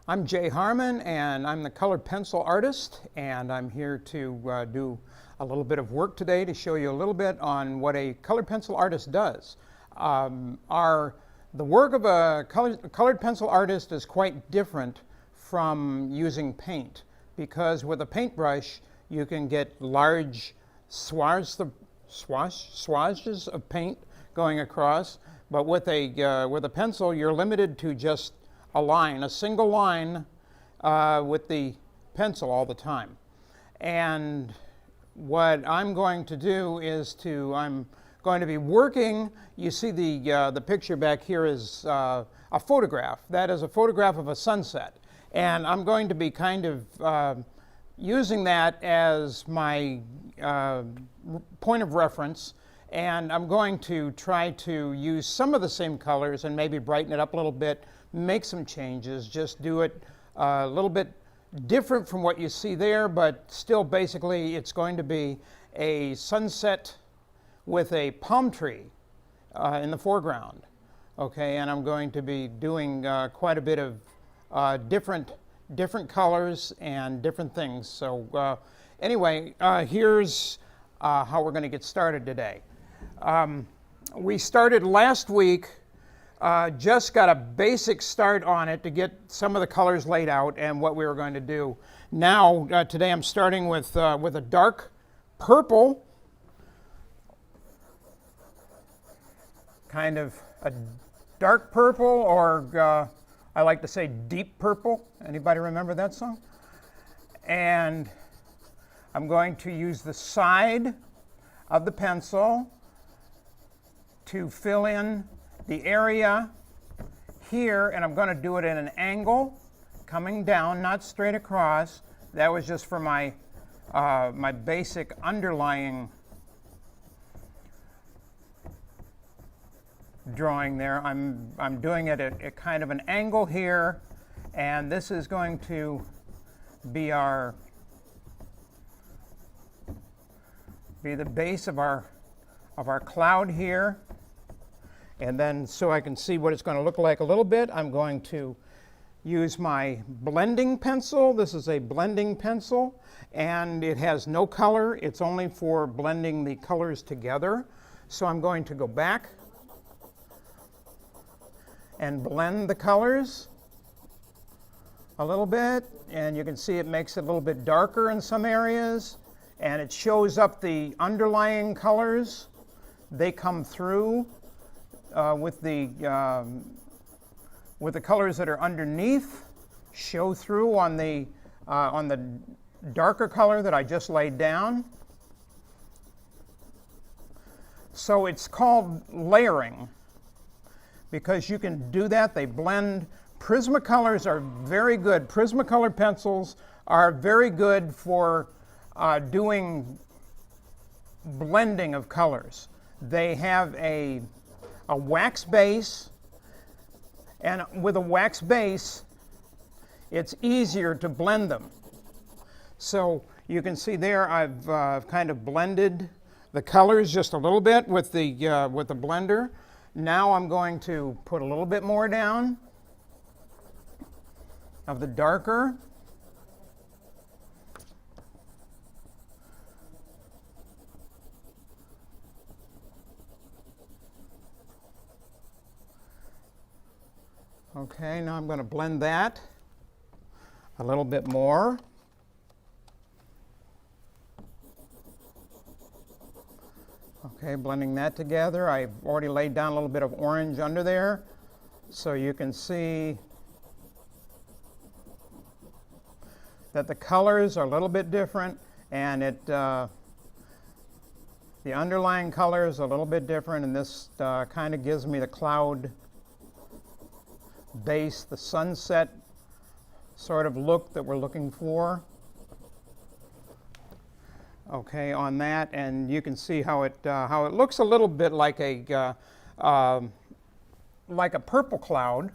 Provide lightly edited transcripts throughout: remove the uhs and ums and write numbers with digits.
I'm Jay Harmon, and I'm the colored pencil artist, and I'm here to do a little bit of work today to show you a little bit on what a colored pencil artist does. The work of a colored pencil artist is quite different from using paint, because with a paintbrush you can get large swatches of paint going across, but with a pencil you're limited to just a single line with the pencil all the time. And what I'm going to do is I'm going to be working. You see the picture back here is a photograph. That is a photograph of a sunset. And I'm going to be kind of using that as my point of reference. And I'm going to try to use some of the same colors and maybe brighten it up a little bit, make some changes, just do it a little bit different from what you see there, but still basically it's going to be a sunset with a palm tree in the foreground. Okay, and I'm going to be doing quite a bit of different colors and different things. So anyway, here's how we're going to get started today. We started last week, just got a basic start on it to get some of the colors laid out and what we were going to do. Now, today I'm starting with a dark purple, kind of a dark purple, or I like to say deep purple. Anybody remember that song? And I'm going to use the side of the pencil to fill in the area here, and I'm going to do it at an angle, coming down, not straight across. That was just for my my basic underlying drawing there. I'm doing it at kind of an angle here, and this is going to be the base of our cloud here. And then, so I can see what it's going to look like a little bit, I'm going to use my blending pencil. This is a blending pencil, and it has no color. It's only for blending the colors together. So I'm going to go back and blend the colors a little bit, and you can see it makes it a little bit darker in some areas, and it shows up the underlying colors. They come through with the colors that are underneath, show through on the darker color that I just laid down. So it's called layering, because you can do that. They blend. Prismacolors are very good. Prismacolor pencils are very good for doing blending of colors. They have a wax base, and with a wax base it's easier to blend them. So you can see there I've kind of blended the colors just a little bit with the blender. Now I'm going to put a little bit more down of the darker. Okay, now I'm going to blend that a little bit more. Okay, blending that together. I've already laid down a little bit of orange under there, so you can see that the colors are a little bit different, and the underlying color is a little bit different, and this kind of gives me the cloud base, the sunset sort of look that we're looking for. Okay, on that, and you can see how it looks a little bit like a purple cloud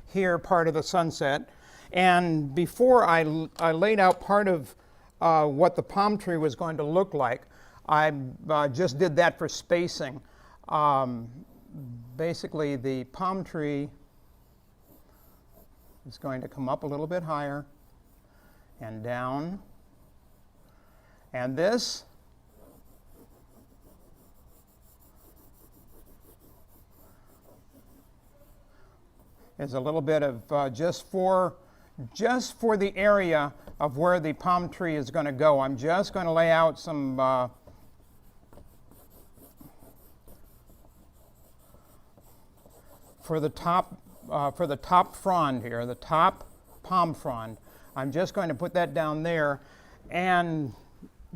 here, part of the sunset. And before I laid out part of what the palm tree was going to look like, I just did that for spacing. Basically, the palm tree is going to come up a little bit higher and down. And this is a little bit of just for the area of where the palm tree is going to go. I'm just going to lay out some for the top frond here, the top palm frond. I'm just going to put that down there, and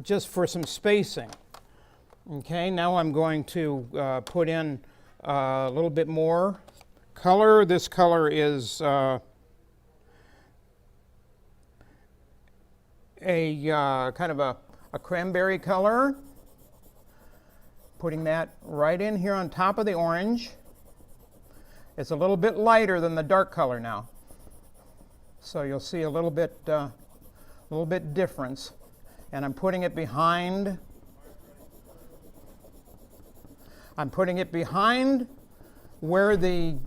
just for some spacing. Okay, now I'm going to put in a little bit more color. This color is a kind of a cranberry color. Putting that right in here on top of the orange. It's a little bit lighter than the dark color now, so you'll see a little bit difference. And I'm putting it behind. I'm putting it behind where the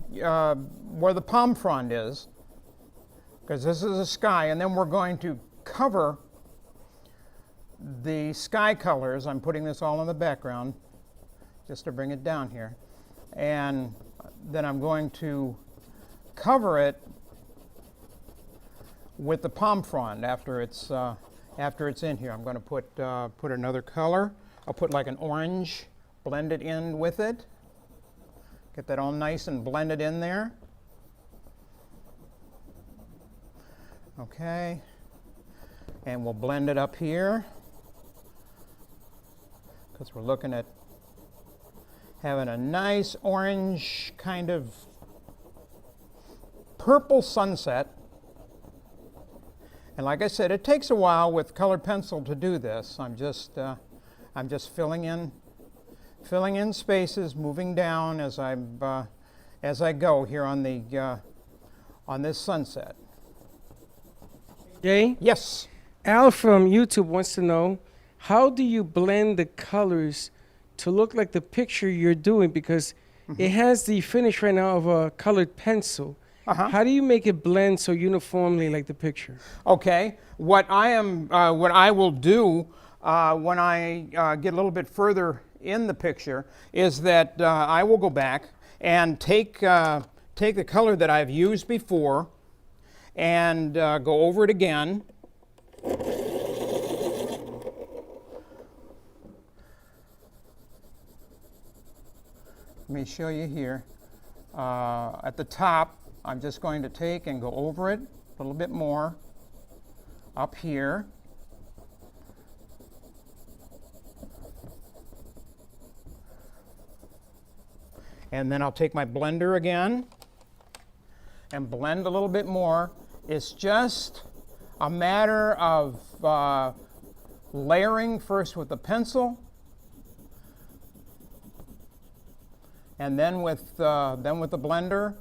palm frond is, because this is a sky, and then we're going to cover the sky colors. I'm putting this all in the background just to bring it down here, and then I'm going to cover it with the palm frond after it's in here. I'm going to put another color. I'll put like an orange, blend it in with it. Get that all nice and blended in there. Okay. And we'll blend it up here, because we're looking at having a nice orange kind of purple sunset. And like I said, it takes a while with colored pencil to do this. I'm just filling in spaces, moving down as I go here on this sunset. Jay? Yes. Al from YouTube wants to know, how do you blend the colors to look like the picture you're doing? Because it has the finish right now of a colored pencil. How do you make it blend so uniformly like the picture? Okay. What I will do when I get a little bit further in the picture is that I will go back and take the color that I've used before and go over it again. Let me show you here. At the top, I'm just going to take and go over it a little bit more up here. And then I'll take my blender again and blend a little bit more. It's just a matter of layering first with the pencil, and then with the blender,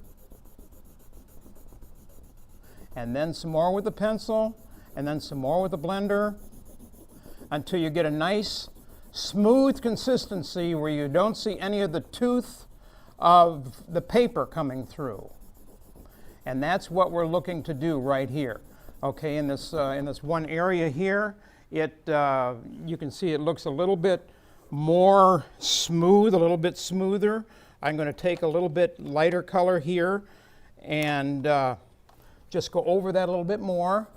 and then some more with the pencil, and then some more with the blender, until you get a nice smooth consistency where you don't see any of the tooth of the paper coming through. And that's what we're looking to do right here. Okay, in this one area here, you can see it looks a little bit more smooth, a little bit smoother. I'm going to take a little bit lighter color here and just go over that a little bit more,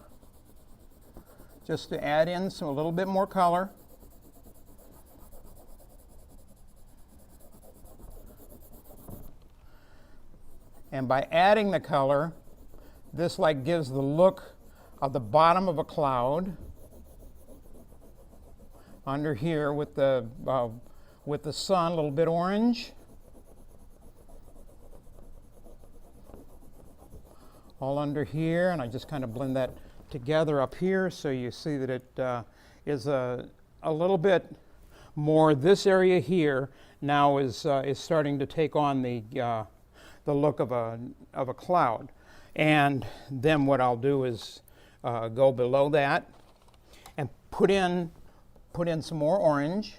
just to add in a little bit more color. And by adding the color, this like gives the look of the bottom of a cloud under here with the sun, a little bit orange. All under here, and I just kind of blend that together up here so you see that it is a little bit more. This area here now is starting to take on the look of a cloud. And then what I'll do is go below that and put in some more orange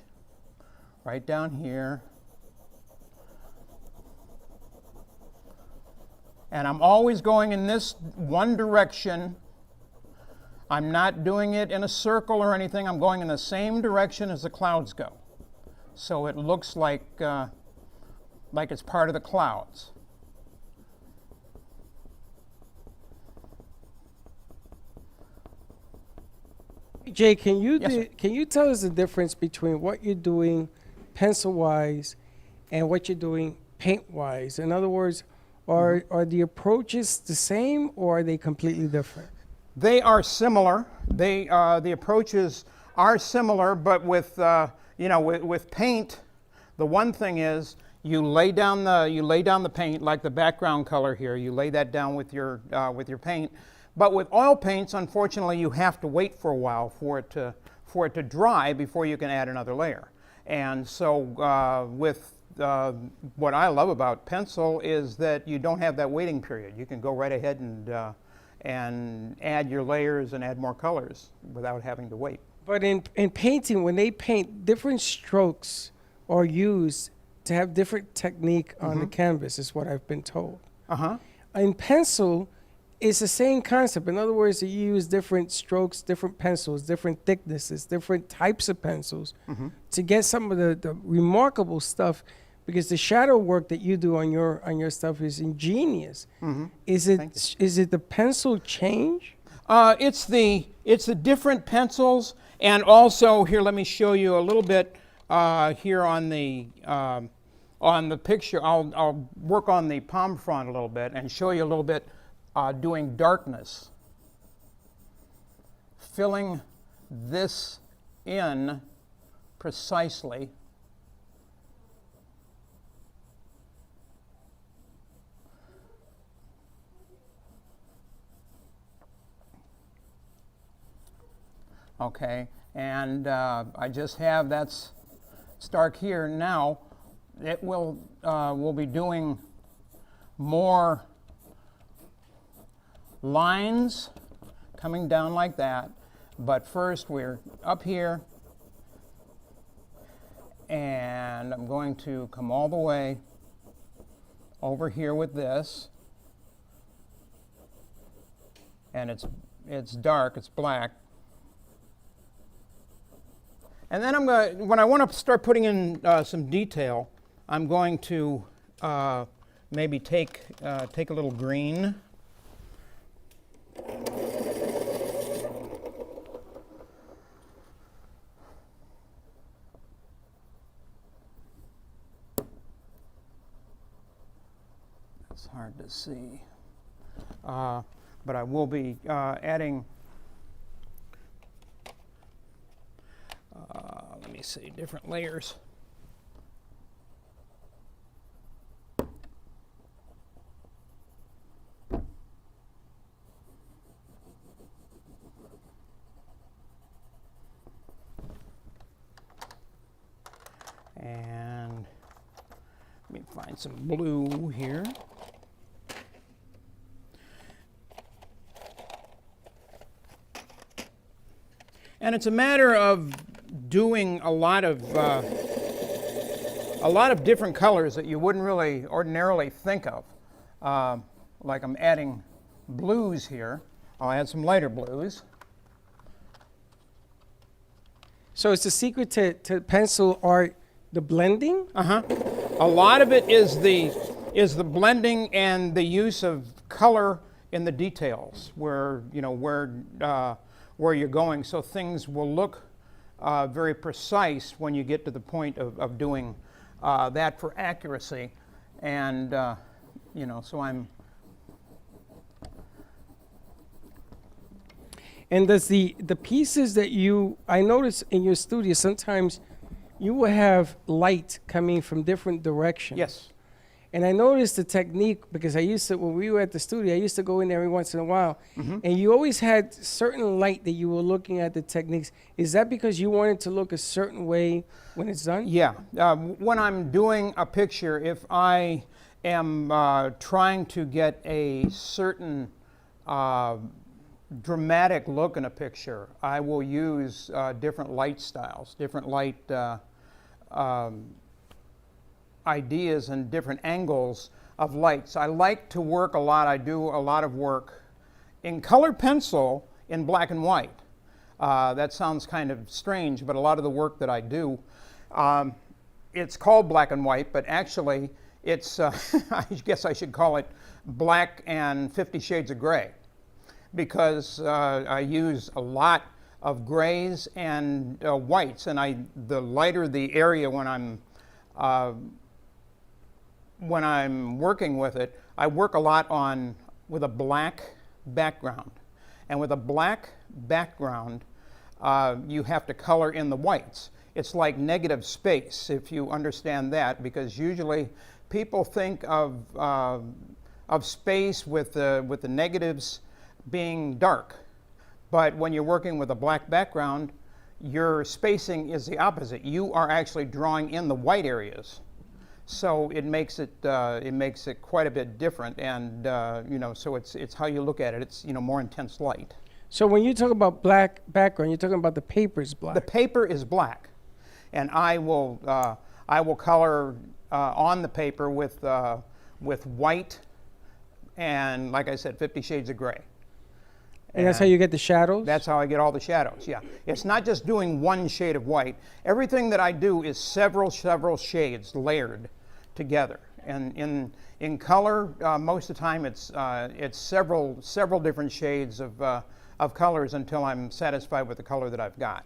right down here. And I'm always going in this one direction. I'm not doing it in a circle or anything. I'm going in the same direction as the clouds go. So it looks like it's part of the clouds. Jay, Yes, sir. can you tell us the difference between what you're doing pencil-wise and what you're doing paint-wise? In other words, are the approaches the same or are they completely different? They are similar. The approaches are similar, but with with paint, the one thing is you lay down the paint like the background color here. You lay that down with your paint. But with oil paints, unfortunately, you have to wait for a while for it to dry before you can add another layer. And so what I love about pencil is that you don't have that waiting period. You can go right ahead and add your layers and add more colors without having to wait. But in painting, when they paint, different strokes are used to have different technique on the canvas, is what I've been told. Uh-huh. In pencil, it's the same concept. In other words, you use different strokes, different pencils, different thicknesses, different types of pencils to get some of the remarkable stuff. Because the shadow work that you do on your stuff is ingenious. Is it the pencil change? It's the different pencils, and also here, let me show you a little bit here on the picture. I'll work on the palm front a little bit and show you a little bit doing darkness, filling this in precisely. Okay, and I just have that's dark here. Now it will we'll be doing more lines coming down like that, but first we're up here, and I'm going to come all the way over here with this, and it's dark, it's black. And then when I want to start putting in some detail, I'm going to maybe take a little green. It's hard to see, but I will be adding. Let me see, different layers. And let me find some blue here. And it's a matter of doing a lot of different colors that you wouldn't really ordinarily think of. Like I'm adding blues here. I'll add some lighter blues. So it's the secret to pencil art, the blending? A lot of it is the blending and the use of color in the details where you're going, so things will look very precise when you get to the point of doing that for accuracy. And so I'm. And does the pieces that I notice in your studio, sometimes you will have light coming from different directions. Yes. And I noticed the technique because when we were at the studio, I used to go in there every once in a while, and you always had certain light that you were looking at the techniques. Is that because you wanted to look a certain way when it's done? Yeah. When I'm doing a picture, if I am trying to get a certain dramatic look in a picture, I will use different light styles, different light ideas and different angles of lights. I like to work a lot. I do a lot of work in colored pencil in black and white. That sounds kind of strange, but a lot of the work that I do, it's called black and white, but actually it's, I guess I should call it black and 50 shades of gray, because I use a lot of grays and whites, and the lighter the area when I'm working with it, I work a lot with a black background. And with a black background, you have to color in the whites. It's like negative space, if you understand that, because usually people think of space with the negatives being dark. But when you're working with a black background, your spacing is the opposite. You are actually drawing in the white areas. So it makes it quite a bit different, and so it's how you look at it. It's more intense light. So when you talk about black background, you're talking about the paper is black. The paper is black, and I will color on the paper with white, and like I said, 50 shades of gray. And that's how you get the shadows? That's how I get all the shadows, yeah. It's not just doing one shade of white. Everything that I do is several shades layered together. And in color, most of the time it's several different shades of colors until I'm satisfied with the color that I've got.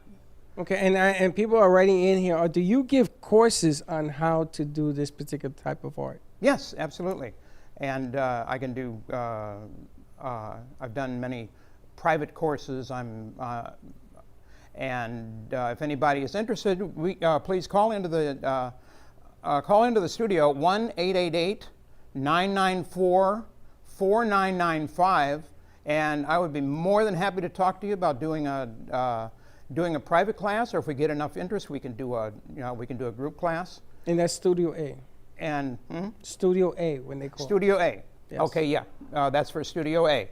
Okay, and people are writing in here, do you give courses on how to do this particular type of art? Yes, absolutely. And I can do, I've done many private courses. If anybody is interested, please call into the studio 1-888-994-4995, and I would be more than happy to talk to you about doing a private class, or if we get enough interest, we can do a group class. And that's Studio A. And Studio A when they call Studio A. Yes. Okay, yeah, that's for Studio A.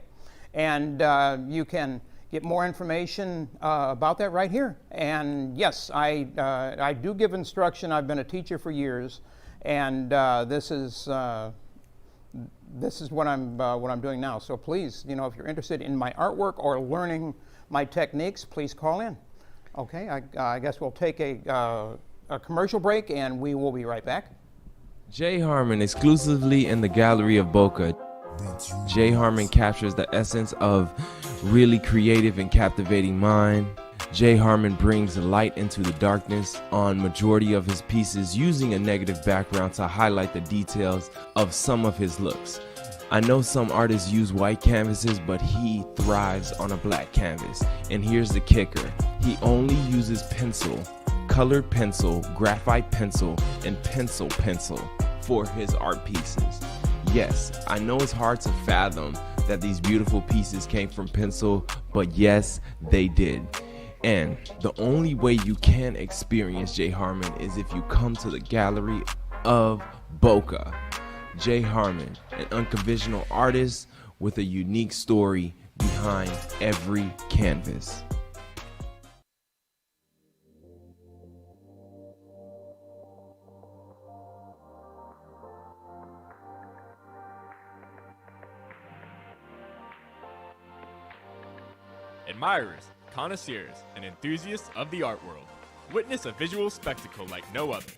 And you can get more information about that right here. And yes, I do give instruction. I've been a teacher for years, and this is what I'm doing now. So please, if you're interested in my artwork or learning my techniques, please call in. Okay, I guess we'll take a commercial break, and we will be right back. Jay Harmon, exclusively in the Gallery of Boca. Jay Harmon captures the essence of really creative and captivating mind. Jay Harmon brings light into the darkness on majority of his pieces, using a negative background to highlight the details of some of his looks. I know some artists use white canvases, but he thrives on a black canvas. And here's the kicker: he only uses pencil, colored pencil, graphite pencil, and pencil for his art pieces. Yes, I know it's hard to fathom that these beautiful pieces came from pencil, but yes, they did. And the only way you can experience Jay Harmon is if you come to the Gallery of Boca. Jay Harmon, an unconventional artist with a unique story behind every canvas. Admirers, connoisseurs, and enthusiasts of the art world, witness a visual spectacle like no other.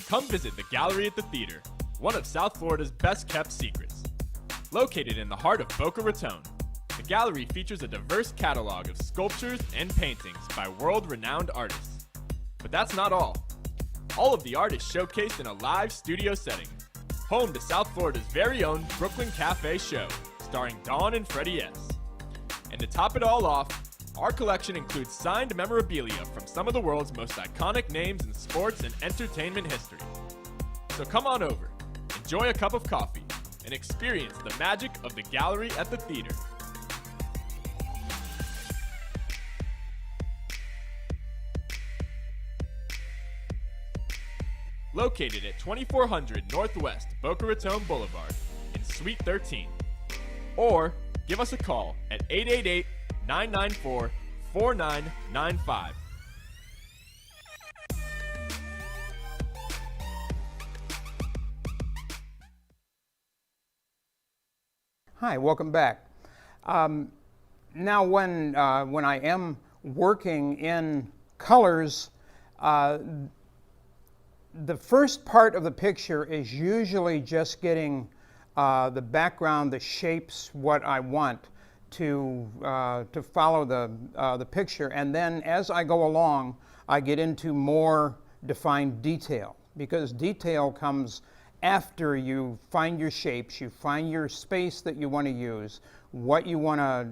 Come visit the Gallery at the Theater, one of South Florida's best-kept secrets. Located in the heart of Boca Raton, the gallery features a diverse catalog of sculptures and paintings by world-renowned artists. But that's not all. All of the art is showcased in a live studio setting, home to South Florida's very own Brooklyn Cafe show, starring Dawn and Freddie S. And to top it all off, our collection includes signed memorabilia from some of the world's most iconic names in sports and entertainment history. So come on over, enjoy a cup of coffee, and experience the magic of the Gallery at the Theater. Located at 2400 Northwest Boca Raton Boulevard in Suite 13. Or give us a call at 888-994-4995. Hi, welcome back. Now, when I am working in colors, the first part of the picture is usually just getting the background, the shapes, what I want to follow the picture, and then as I go along, I get into more defined detail, because detail comes after you find your shapes, you find your space that you want to use, what you want to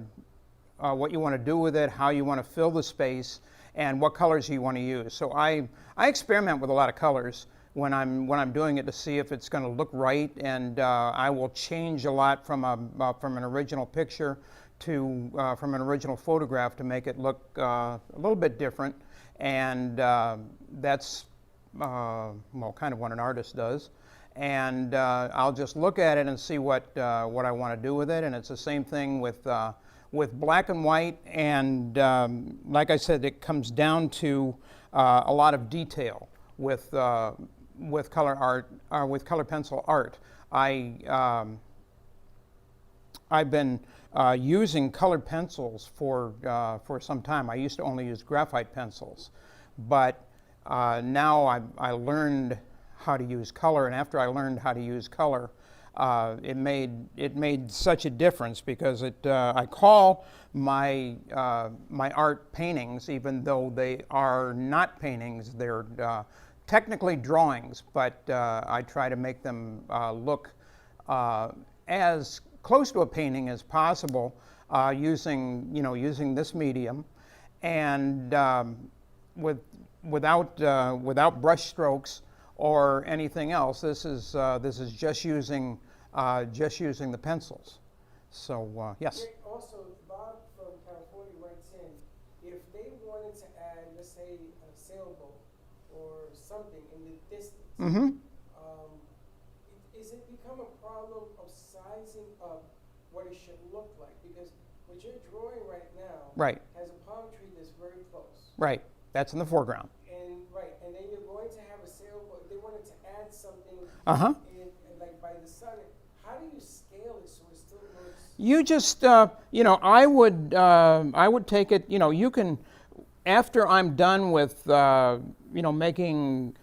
do with it, how you want to fill the space, and what colors you want to use. So I experiment with a lot of colors when I'm doing it to see if it's going to look right, and I will change a lot from an original picture to from an original photograph to make it look a little bit different, and that's well, kind of what an artist does. And I'll just look at it and see what I want to do with it. And it's the same thing with black and white. And like I said, it comes down to a lot of detail with color art, with color pencil art. I've been using colored pencils for some time. I used to only use graphite pencils, but now I learned how to use color, and after I learned how to use color, it made such a difference, because I call my art paintings, even though they are not paintings. They're technically drawings, but I try to make them look as close to a painting as possible, using this medium, and without brush strokes or anything else. This is just using the pencils. So yes. Great. Also, Bob from California writes in, if they wanted to add, let's say, a sailboat or something in the distance, Mm-hmm. is it become a problem of sizing up what it should look like? Because what you're drawing right now Right. has a palm tree that's very close. Right. That's in the foreground. And then you're going to have a sailboat. If they wanted to add something Uh-huh. like by the sun, how do you scale it so it still looks? You just, I would take it, you can, after I'm done with, making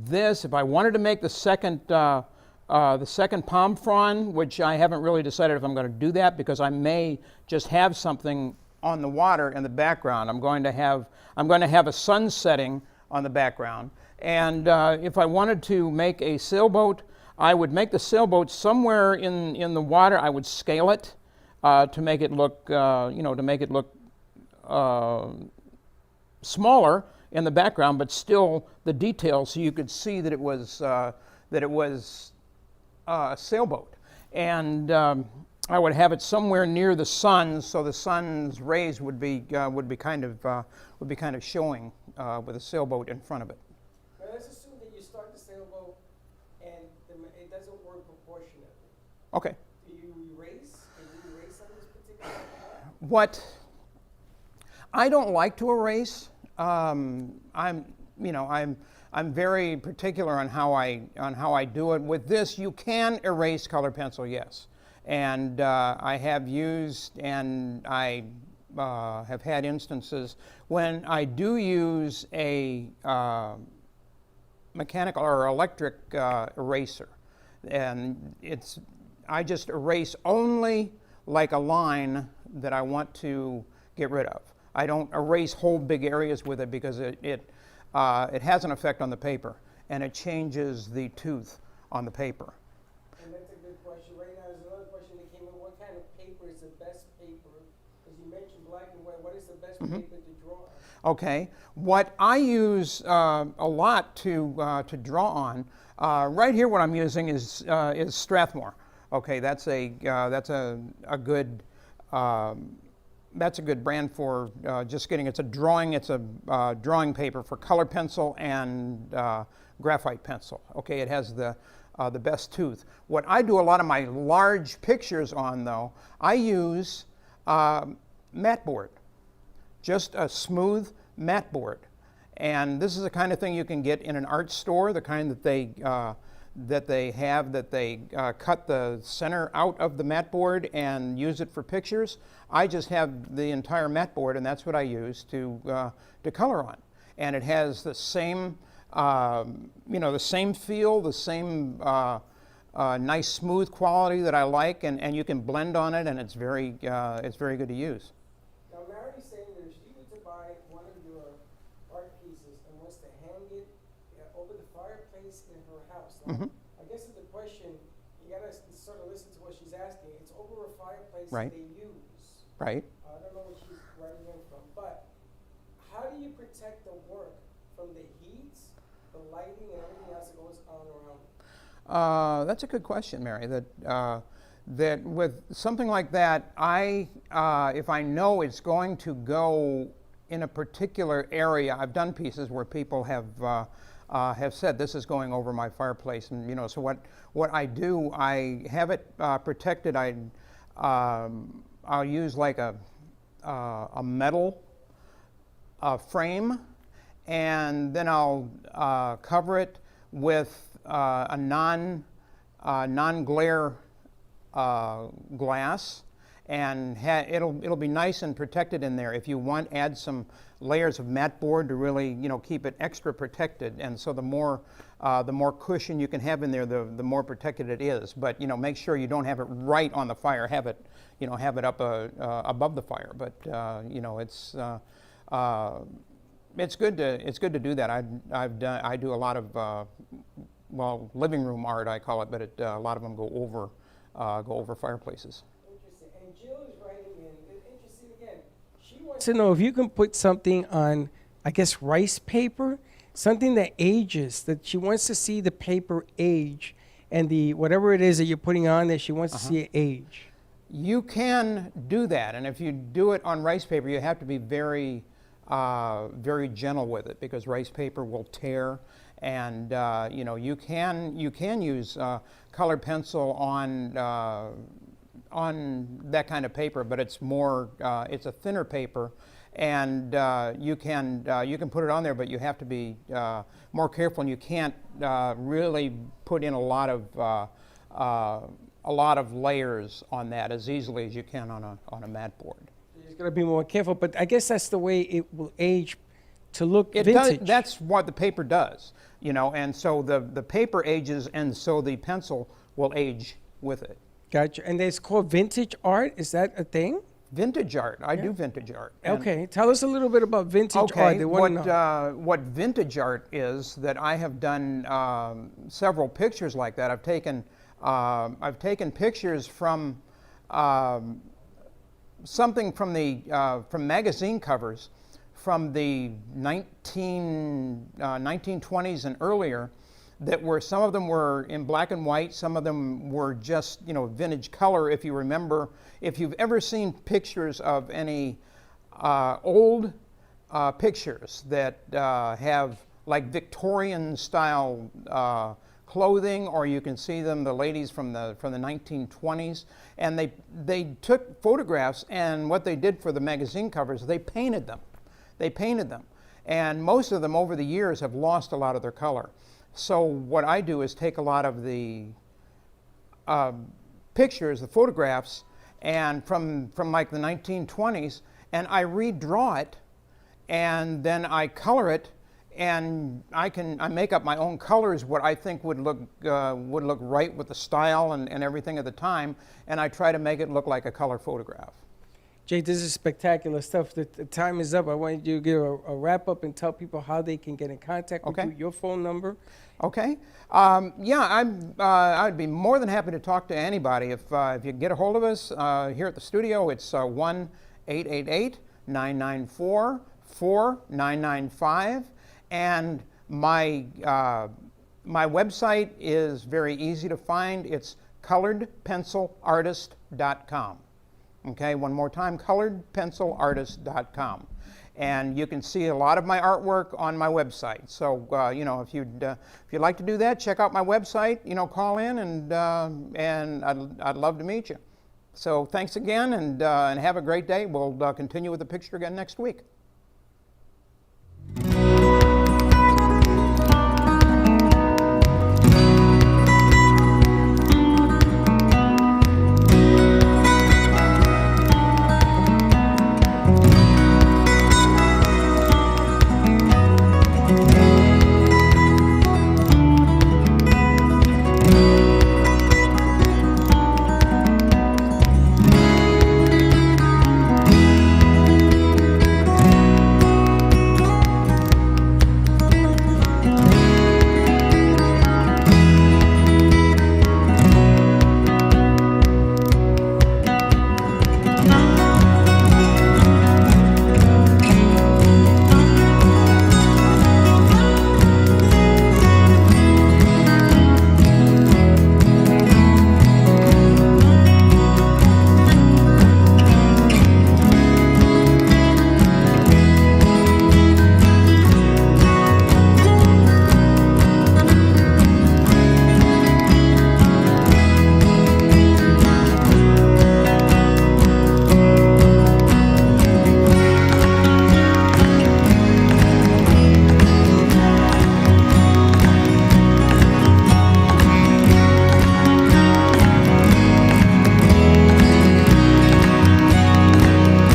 this, if I wanted to make the second palm frond, which I haven't really decided if I'm going to do that, because I may just have something on the water in the background. I'm going to have a sun setting on the background, and if I wanted to make a sailboat, I would make the sailboat somewhere in the water. I would scale it to make it look, smaller in the background, but still the details, so you could see that it was a sailboat. And I would have it somewhere near the sun, so the sun's rays would be kind of showing with a sailboat in front of it. Now let's assume that you start the sailboat and it doesn't work proportionately. Okay. Do you erase? Can you erase on this particular one? What I don't like to erase. I'm very particular on how I do it. With this, you can erase color pencil, yes, and I have used, and I have had instances when I do use a mechanical or electric eraser, and I just erase only like a line that I want to get rid of. I don't erase whole big areas with it, because it has an effect on the paper, and it changes the tooth on the paper. And that's a good question. Right now, there's another question that came in. What kind of paper is the best paper? Because you mentioned black and white. What is the best paper to draw on? Okay, what I use a lot to draw on, right here what I'm using is Strathmore. Okay, that's a good brand for just getting. It's a drawing paper for color pencil and graphite pencil. Okay, it has the best tooth. What I do a lot of my large pictures on, though, I use mat board, just a smooth mat board, and this is the kind of thing you can get in an art store, the kind that that they have, that they cut the center out of the mat board and use it for pictures. I just have the entire mat board, and that's what I use to color on. And it has the same, the same feel, the same nice smooth quality that I like, and you can blend on it, and it's very good to use. Now, Mary's saying that if she were to buy one of your art pieces and wants to hang it over the fireplace in her house. Now, I guess it's the question, you gotta sort of listen to what she's asking. It's over a fireplace Right. that they use. Right. I don't know what she's writing in from, but how do you protect the work from the heat, the lighting, and everything else that goes on around it? That's a good question, Mary. That with something like that, if I know it's going to go in a particular area, I've done pieces where people have said this is going over my fireplace, and so what I do, I have it protected. I'll use like a metal frame, and then I'll cover it with a non-glare glass, and it'll be nice and protected in there. If you want, add some layers of mat board to really keep it extra protected. And so the more cushion you can have in there, the more protected it is. But make sure you don't have it right on the fire. Have it up above the fire. But it's good to do that. I do a lot of living room art, I call it, but a lot of them go over fireplaces. Interesting. And Jill is writing in, interesting again, she wants to know if you can put something on, I guess, rice paper, something that ages, that she wants to see the paper age, and the whatever it is that you're putting on there, she wants to see it age. You can do that, and if you do it on rice paper, you have to be very gentle with it, because rice paper will tear. And you can use colored pencil on that kind of paper, but it's a thinner paper, and you can put it on there, but you have to be more careful, and you can't really put in a lot of layers on that as easily as you can on a mat board. You're just gonna be more careful, but I guess that's the way it will age to look vintage. That's what the paper does, and so the paper ages, and so the pencil will age with it. Gotcha. And it's called vintage art. Is that a thing? Vintage art. I do vintage art. And Okay. Tell us a little bit about vintage art. They wanna know. What vintage art is, that I have done several pictures like that. I've taken pictures from something from magazine covers from the 1920s and earlier, that were, some of them were in black and white, some of them were just vintage color. If you remember, if you've ever seen pictures of any old pictures that have like Victorian style clothing, or you can see them, the ladies from the 1920s, and they took photographs, and what they did for the magazine covers, they painted them. And most of them over the years have lost a lot of their color. So what I do is take a lot of the pictures, the photographs, and from like the 1920s, and I redraw it, and then I color it, and I make up my own colors, what I think would look right with the style and everything at the time, and I try to make it look like a color photograph. Jay, this is spectacular stuff. The time is up. I want you to give a wrap up and tell people how they can get in contact with you, your phone number. Okay. I'd be more than happy to talk to anybody. If you get a hold of us here at the studio, it's 1-888-994-4995. And my website is very easy to find. It's coloredpencilartist.com. Okay, one more time, coloredpencilartist.com. And you can see a lot of my artwork on my website. So, if you'd like to do that, check out my website, call in, and I'd love to meet you. So thanks again, and have a great day. We'll continue with the picture again next week.